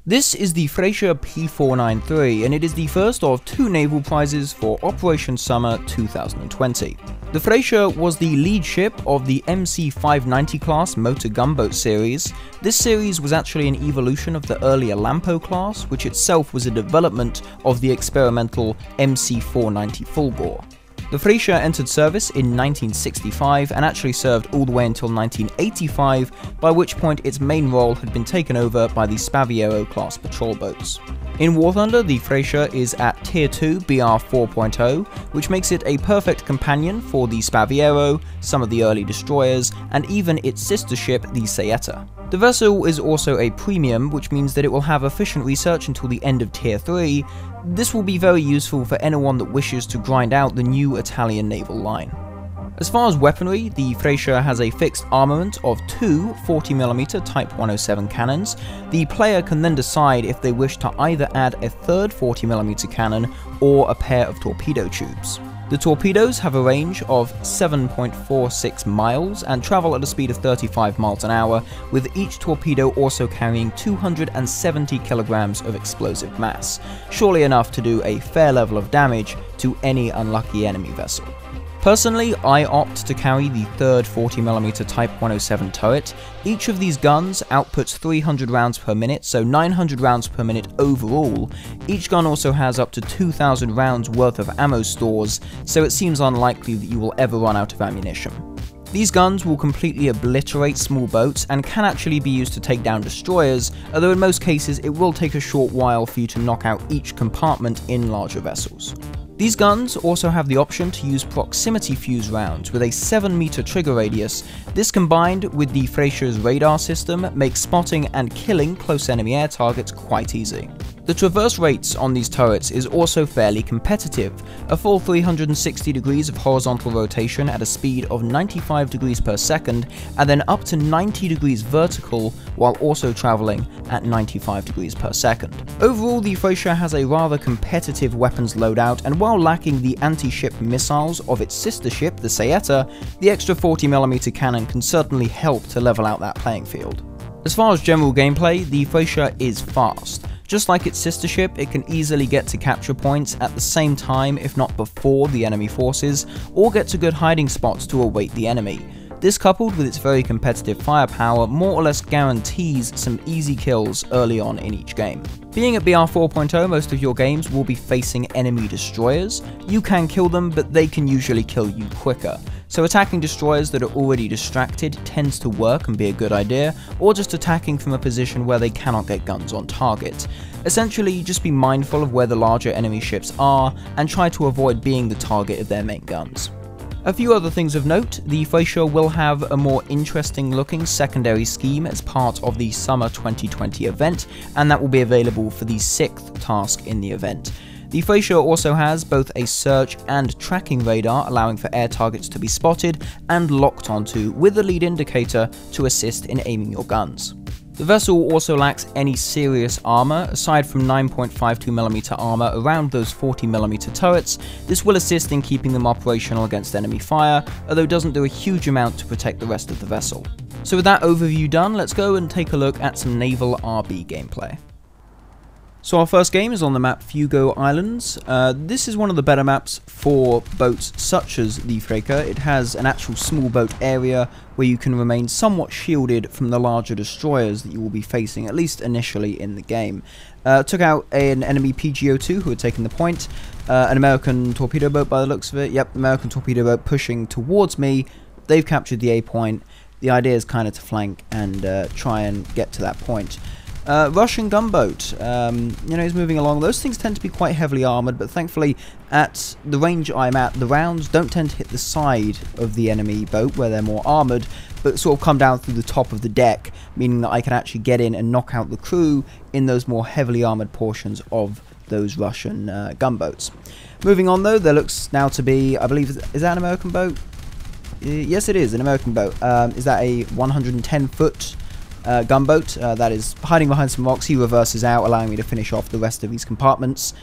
This is the Freccia P-493 and it is the first of 2 naval prizes for Operation S.U.M.M.E.R 2020. The Freccia was the lead ship of the MC-590 class motor gunboat series. This series was actually an evolution of the earlier Lampo class, which itself was a development of the experimental MC-490 full-bore. The Freccia entered service in 1965 and actually served all the way until 1985, by which point its main role had been taken over by the Spaviero class patrol boats. In War Thunder, the Freccia is at Tier 2 BR 4.0, which makes it a perfect companion for the Spaviero, some of the early destroyers, and even its sister ship, the Saetta. The vessel is also a premium, which means that it will have efficient research until the end of Tier 3. This will be very useful for anyone that wishes to grind out the new Italian naval line. As far as weaponry, the Freccia has a fixed armament of 2 40mm Type 107 cannons. The player can then decide if they wish to either add a third 40mm cannon or a pair of torpedo tubes. The torpedoes have a range of 7.46 miles and travel at a speed of 35 miles an hour, with each torpedo also carrying 270 kilograms of explosive mass, surely enough to do a fair level of damage to any unlucky enemy vessel. Personally, I opt to carry the third 40mm Type 107 turret. Each of these guns outputs 300 rounds per minute, so 900 rounds per minute overall. Each gun also has up to 2,000 rounds worth of ammo stores, so it seems unlikely that you will ever run out of ammunition. These guns will completely obliterate small boats and can actually be used to take down destroyers, although in most cases it will take a short while for you to knock out each compartment in larger vessels. These guns also have the option to use proximity fuse rounds with a 7-meter trigger radius. This, combined with the Freccia's radar system, makes spotting and killing close enemy air targets quite easy. The traverse rates on these turrets is also fairly competitive, a full 360 degrees of horizontal rotation at a speed of 95 degrees per second, and then up to 90 degrees vertical while also traveling at 95 degrees per second. Overall, the Freccia has a rather competitive weapons loadout, and while lacking the anti-ship missiles of its sister ship, the Saetta, the extra 40mm cannon can certainly help to level out that playing field. As far as general gameplay, the Freccia is fast. Just like its sister ship, it can easily get to capture points at the same time, if not before, the enemy forces, or get to good hiding spots to await the enemy. This, coupled with its very competitive firepower, more or less guarantees some easy kills early on in each game. Being at BR 4.0, most of your games will be facing enemy destroyers. You can kill them, but they can usually kill you quicker. So attacking destroyers that are already distracted tends to work and be a good idea, or just attacking from a position where they cannot get guns on target. Essentially, just be mindful of where the larger enemy ships are, and try to avoid being the target of their main guns. A few other things of note: the Freccia will have a more interesting looking secondary scheme as part of the S.U.M.M.E.R 2020 event, and that will be available for the 6th task in the event. The Freccia also has both a search and tracking radar, allowing for air targets to be spotted and locked onto, with a lead indicator to assist in aiming your guns. The vessel also lacks any serious armor, aside from 9.52mm armor around those 40mm turrets. This will assist in keeping them operational against enemy fire, although doesn't do a huge amount to protect the rest of the vessel. So with that overview done, let's go and take a look at some Naval Rb gameplay. So our first game is on the map Fugo Islands. This is one of the better maps for boats such as the Freccia. It has an actual small boat area where you can remain somewhat shielded from the larger destroyers that you will be facing, at least initially in the game. Took out an enemy PGO-2 who had taken the point. An American torpedo boat by the looks of it. Yep, American torpedo boat pushing towards me. They've captured the A point. The idea is kind of to flank and try and get to that point. Russian gunboat, is moving along. Those things tend to be quite heavily armoured, but thankfully at the range I'm at, the rounds don't tend to hit the side of the enemy boat where they're more armoured, but sort of come down through the top of the deck, meaning that I can actually get in and knock out the crew in those more heavily armoured portions of those Russian gunboats. Moving on though, there looks now to be, I believe, is that an American boat? Yes, it is an American boat. Is that a 110-foot gunboat that is hiding behind some rocks? He reverses out, allowing me to finish off the rest of these compartments.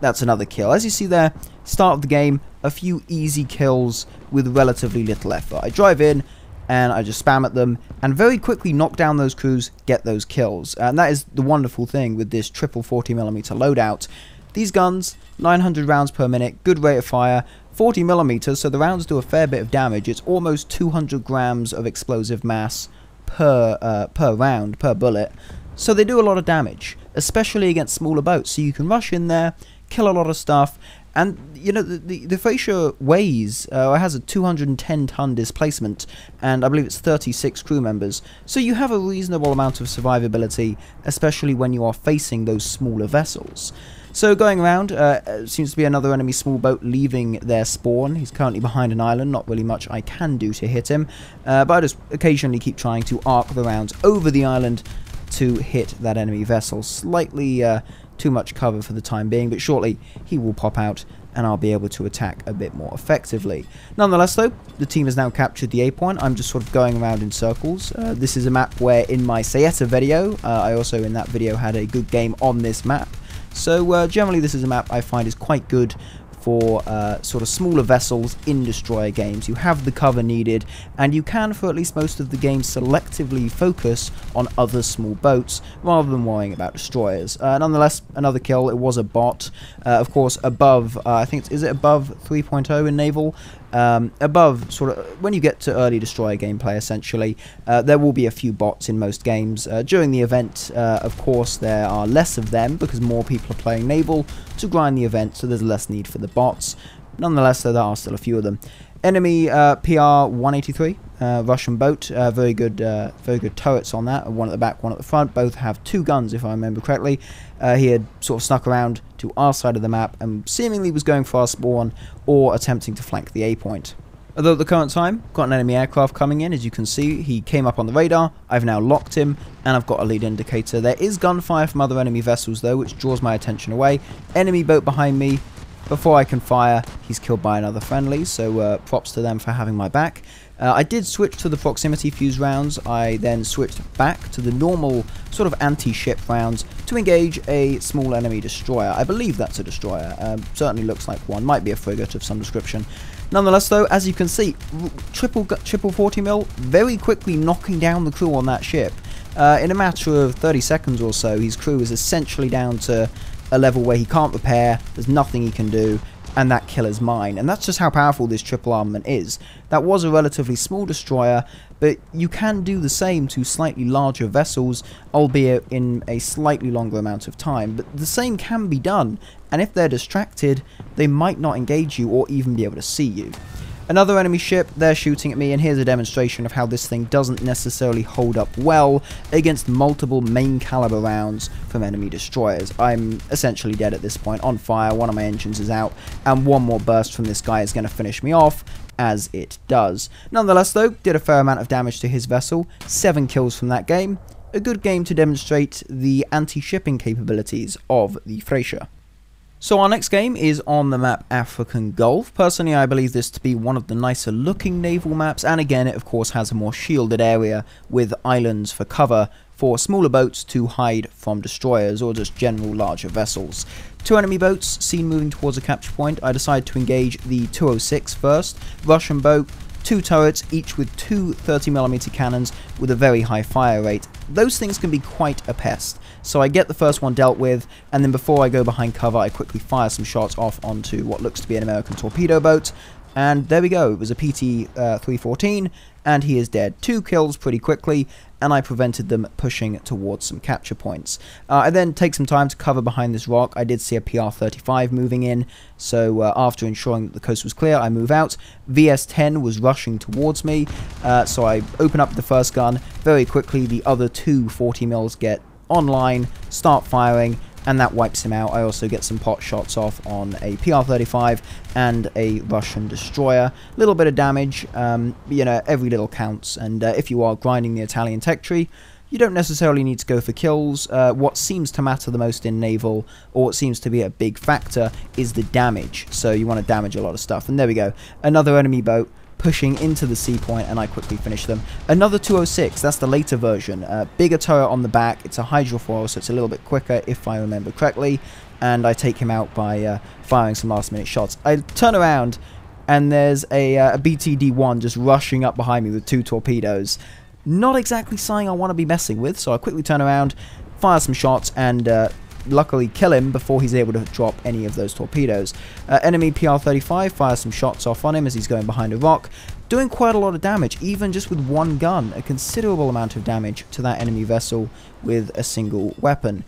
That's another kill. As you see there, start of the game, a few easy kills with relatively little effort. I drive in, and I just spam at them, and very quickly knock down those crews, get those kills. And that is the wonderful thing with this triple 40mm loadout. These guns, 900 rounds per minute, good rate of fire, 40mm, so the rounds do a fair bit of damage. It's almost 200 grams of explosive mass per round, per bullet. So they do a lot of damage, especially against smaller boats. So you can rush in there, kill a lot of stuff, and you know the Freccia weighs, has a 210-ton displacement, and I believe it's 36 crew members. So you have a reasonable amount of survivability, especially when you are facing those smaller vessels. So going around, seems to be another enemy small boat leaving their spawn. He's currently behind an island, not really much I can do to hit him, but I just occasionally keep trying to arc the rounds over the island to hit that enemy vessel. Slightly too much cover for the time being, but shortly he will pop out and I'll be able to attack a bit more effectively. Nonetheless though, the team has now captured the A point. I'm just sort of going around in circles. This is a map where in my Sayeta video, I also in that video had a good game on this map. So generally this is a map I find is quite good for sort of smaller vessels in destroyer games. You have the cover needed, and you can, for at least most of the game, selectively focus on other small boats rather than worrying about destroyers. Nonetheless, another kill. It was a bot, of course, above. I think is it above 3.0 in naval. Above, sort of, when you get to early destroyer gameplay, essentially, there will be a few bots in most games. During the event, of course, there are less of them because more people are playing naval to grind the event, so there's less need for the bots. Nonetheless, though, there are still a few of them. Enemy PR-183, Russian boat, very good turrets on that, one at the back, one at the front. Both have 2 guns, if I remember correctly. He had sort of snuck around to our side of the map and seemingly was going for our spawn or attempting to flank the A point. Although at the current time, got an enemy aircraft coming in. As you can see, he came up on the radar. I've now locked him, and I've got a lead indicator. There is gunfire from other enemy vessels, though, which draws my attention away. Enemy boat behind me. Before I can fire, he's killed by another friendly, so props to them for having my back. I did switch to the proximity fuse rounds. I then switched back to the normal sort of anti-ship rounds to engage a small enemy destroyer. I believe that's a destroyer. Certainly looks like one. Might be a frigate of some description. Nonetheless, though, as you can see, triple 40mm, very quickly knocking down the crew on that ship. In a matter of 30 seconds or so, his crew is essentially down to a level where he can't repair, there's nothing he can do, and that kill is mine. And that's just how powerful this triple armament is. That was a relatively small destroyer, but you can do the same to slightly larger vessels, albeit in a slightly longer amount of time. But the same can be done, and if they're distracted, they might not engage you or even be able to see you. Another enemy ship, they're shooting at me, and here's a demonstration of how this thing doesn't necessarily hold up well against multiple main caliber rounds from enemy destroyers. I'm essentially dead at this point, on fire, one of my engines is out, and one more burst from this guy is going to finish me off, as it does. Nonetheless though, did a fair amount of damage to his vessel, 7 kills from that game. A good game to demonstrate the anti-shipping capabilities of the Freccia. So our next game is on the map African Gulf. Personally, I believe this to be one of the nicer looking naval maps, and again, it of course has a more shielded area with islands for cover for smaller boats to hide from destroyers or just general larger vessels. 2 enemy boats seen moving towards a capture point. I decide to engage the 206 first. Russian boat, 2 turrets, each with 2 30mm cannons with a very high fire rate. Those things can be quite a pest. So I get the first one dealt with, and then before I go behind cover, I quickly fire some shots off onto what looks to be an American torpedo boat. And there we go, it was a PT-314, and he is dead. 2 kills pretty quickly, and I prevented them pushing towards some capture points. I then take some time to cover behind this rock. I did see a PR-35 moving in, so after ensuring that the coast was clear, I move out. VS-10 was rushing towards me, so I open up the first gun. Very quickly, the other 2 40mm get online, start firing, and that wipes him out. I also get some pot shots off on a PR-35 and a Russian destroyer. A little bit of damage, you know, every little counts, and if you are grinding the Italian tech tree, you don't necessarily need to go for kills. What seems to matter the most in naval, or what seems to be a big factor, is the damage. So you want to damage a lot of stuff, and there we go. Another enemy boat pushing into the sea point, and I quickly finish them. Another 206, that's the later version. Bigger turret on the back, it's a hydrofoil, so it's a little bit quicker if I remember correctly, and I take him out by firing some last minute shots. I turn around, and there's a BTD-1 just rushing up behind me with 2 torpedoes. Not exactly something I want to be messing with, so I quickly turn around, fire some shots, and luckily kill him before he's able to drop any of those torpedoes. Enemy PR-35 fires some shots off on him as he's going behind a rock, doing quite a lot of damage, even just with one gun, a considerable amount of damage to that enemy vessel with a single weapon.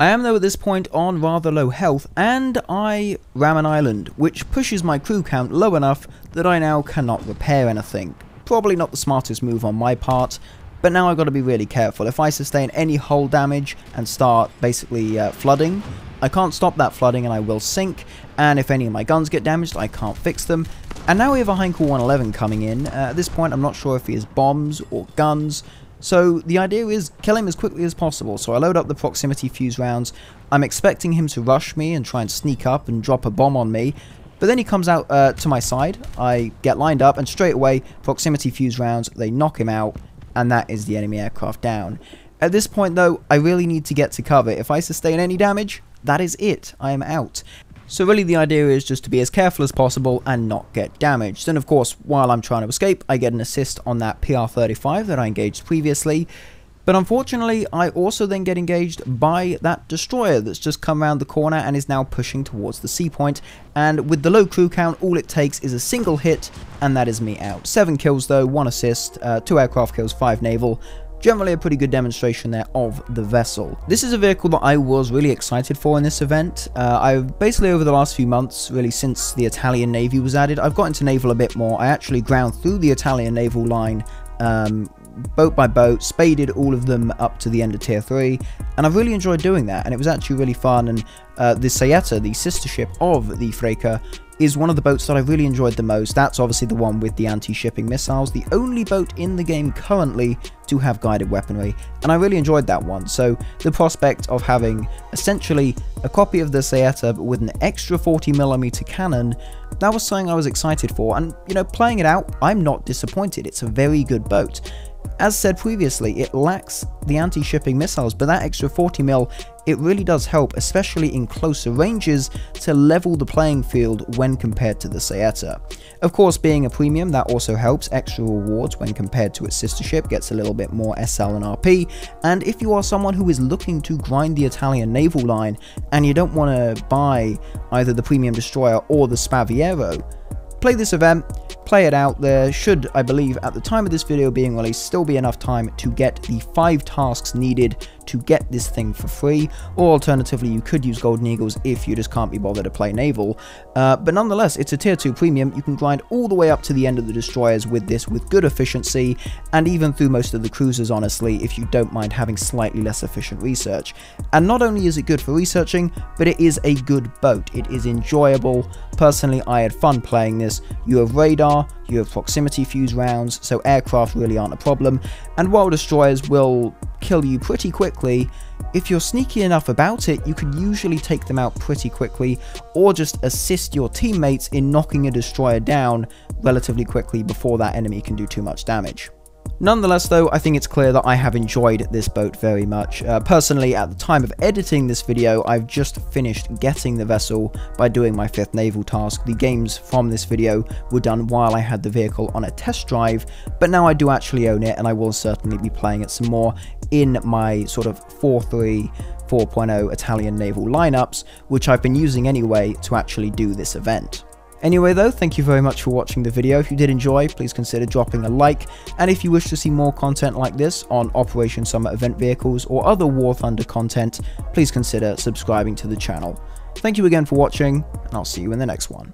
I am though at this point on rather low health, and I ram an island, which pushes my crew count low enough that I now cannot repair anything. Probably not the smartest move on my part, but now I've got to be really careful. If I sustain any hull damage and start basically flooding, I can't stop that flooding and I will sink, and if any of my guns get damaged, I can't fix them. And now we have a Heinkel 111 coming in. At this point, I'm not sure if he has bombs or guns, so the idea is kill him as quickly as possible. So I load up the proximity fuse rounds. I'm expecting him to rush me and try and sneak up and drop a bomb on me, but then he comes out to my side. I get lined up, and straight away, proximity fuse rounds, they knock him out, and that is the enemy aircraft down. At this point though, I really need to get to cover. If I sustain any damage, that is it. I am out. So really the idea is just to be as careful as possible and not get damaged. And of course, while I'm trying to escape, I get an assist on that PR-35 that I engaged previously. But unfortunately, I also then get engaged by that destroyer that's just come around the corner and is now pushing towards the sea point. And with the low crew count, all it takes is a single hit, and that is me out. 7 kills though, 1 assist, 2 aircraft kills, 5 naval. Generally a pretty good demonstration there of the vessel. This is a vehicle that I was really excited for in this event. I've basically over the last few months, really since the Italian Navy was added, I've got into naval a bit more. I actually ground through the Italian naval line boat by boat, spaded all of them up to the end of tier 3, and I've really enjoyed doing that, and it was actually really fun. And the Saeta, the sister ship of the Freccia, is one of the boats that I really enjoyed the most. That's obviously the one with the anti-shipping missiles, the only boat in the game currently to have guided weaponry, and I really enjoyed that one. So the prospect of having essentially a copy of the Saeta but with an extra 40mm cannon, that was something I was excited for, and you know, playing it out, I'm not disappointed. It's a very good boat. As said previously, it lacks the anti-shipping missiles, but that extra 40mm, it really does help, especially in closer ranges, to level the playing field when compared to the Saeta. Of course, being a premium, that also helps. Extra rewards when compared to its sister ship, gets a little bit more SL and RP, and if you are someone who is looking to grind the Italian naval line, and you don't want to buy either the premium destroyer or the Spaviero, play this event, play it out. There should, I believe, at the time of this video being released, still be enough time to get the 5 tasks needed to get this thing for free, or alternatively you could use Golden Eagles if you just can't be bothered to play naval. But nonetheless, it's a tier 2 premium. You can grind all the way up to the end of the destroyers with this with good efficiency, and even through most of the cruisers, honestly, if you don't mind having slightly less efficient research. And not only is it good for researching, but it is a good boat. It is enjoyable. Personally, I had fun playing this. You have radar, you have proximity fuse rounds, so aircraft really aren't a problem, and while destroyers will kill you pretty quickly, if you're sneaky enough about it, you can usually take them out pretty quickly, or just assist your teammates in knocking a destroyer down relatively quickly before that enemy can do too much damage. Nonetheless though, I think it's clear that I have enjoyed this boat very much. Personally, at the time of editing this video, I've just finished getting the vessel by doing my 5th naval task. The games from this video were done while I had the vehicle on a test drive, but now I do actually own it, and I will certainly be playing it some more in my sort of 4.3, 4.0 Italian naval lineups, which I've been using anyway to actually do this event. Anyway though, thank you very much for watching the video. If you did enjoy, please consider dropping a like, and if you wish to see more content like this on Operation S.U.M.M.E.R event vehicles or other War Thunder content, please consider subscribing to the channel. Thank you again for watching, and I'll see you in the next one.